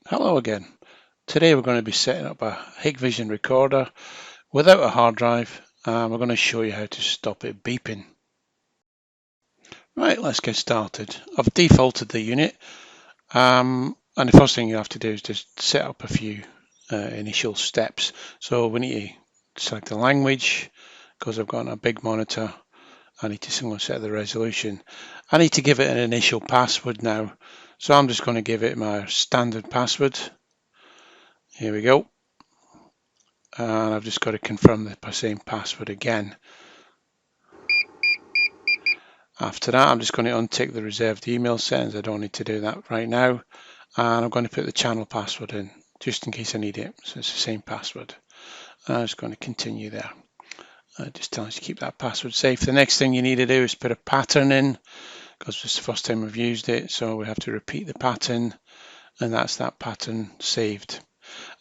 Hello again. Today we're going to be setting up a HIKVision recorder without a hard drive, and we're going to show you how to stop it beeping. Right, let's get started. I've defaulted the unit, and the first thing you have to do is just set up a few initial steps. So we need to select the language, because I've got a big monitor. I need to set the resolution. I need to give it an initial password now, so I'm just going to give it my standard password. Here we go. And I've just got to confirm the same password again. After that, I'm just going to untick the reserved email settings. I don't need to do that right now. And I'm going to put the channel password in just in case I need it. So it's the same password. I'm just going to continue there. Just telling us to keep that password safe. The next thing you need to do is put a pattern in, because it's the first time we've used it. So we have to repeat the pattern, and that's that pattern saved.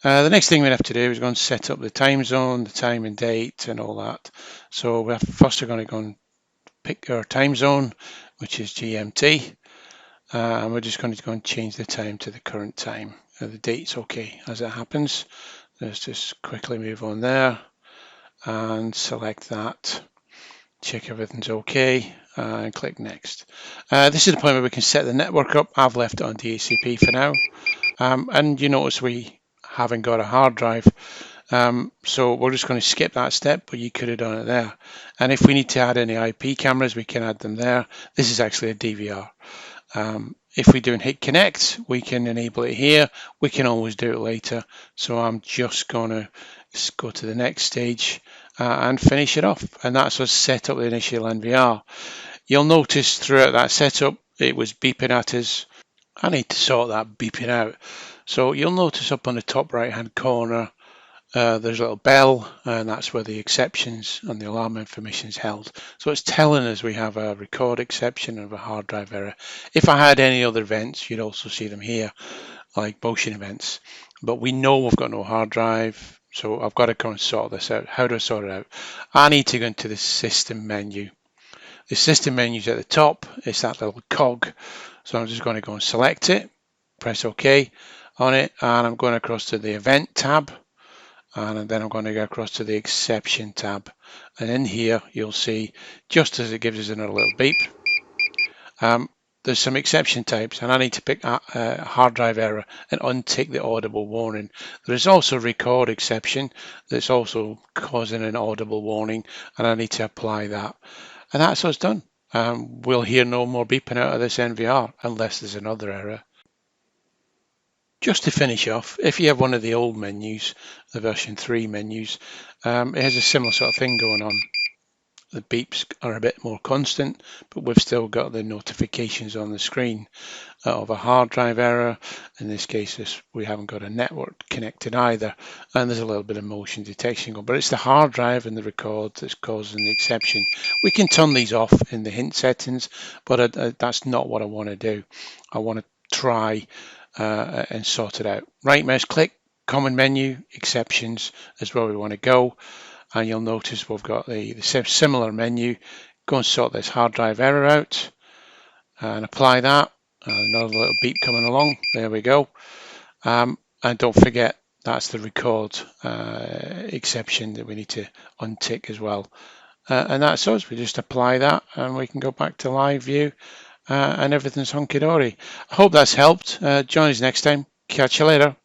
The next thing we have to do is go and set up the time zone, the time and date, and all that. So first we're going to go and pick our time zone, which is GMT, and we're just going to go and change the time to the current time. The date's okay as it happens. Let's just quickly move on there and select that. Check everything's okay and click next. This is the point where we can set the network up. I've left it on DHCP for now, and you notice we haven't got a hard drive, so we're just going to skip that step, but you could have done it there. And if we need to add any IP cameras, we can add them there. This is actually a DVR. If we're doing HIK Connect, we can enable it here. We can always do it later, so I'm just going to go to the next stage and finish it off, and that's us set up the initial NVR. You'll notice throughout that setup it was beeping at us. I need to sort that beeping out. So you'll notice up on the top right hand corner there's a little bell, and that's where the exceptions and the alarm information is held. So it's telling us we have a record exception of a hard drive error. If I had any other events, you'd also see them here, like motion events. But we know we've got no hard drive, so I've got to go and sort this out. How do I sort it out? I need to go into the system menu. The system menu is at the top. It's that little cog. So I'm just going to go and select it, press OK on it, and I'm going across to the event tab. And then I'm going to go across to the exception tab, and in here you'll see, just as it gives us another little beep, there's some exception types, and I need to pick a hard drive error and untick the audible warning. There is also record exception that's also causing an audible warning, and I need to apply that, and that's us done. We'll hear no more beeping out of this NVR unless there's another error. Just to finish off, if you have one of the old menus, the version 3 menus, it has a similar sort of thing going on. The beeps are a bit more constant, but we've still got the notifications on the screen of a hard drive error. In this case, we haven't got a network connected either, and there's a little bit of motion detection going, but it's the hard drive and the record that's causing the exception. We can turn these off in the hint settings, but that's not what I want to do. I want to try and sort it out. Right mouse click, common menu, exceptions is where we want to go, and you'll notice we've got the similar menu. Go and sort this hard drive error out and apply that. Another little beep coming along, there we go. And don't forget, that's the record exception that we need to untick as well. And that's us. We just apply that and we can go back to live view, and everything's hunky-dory. I hope that's helped. Join us next time. Catch you later.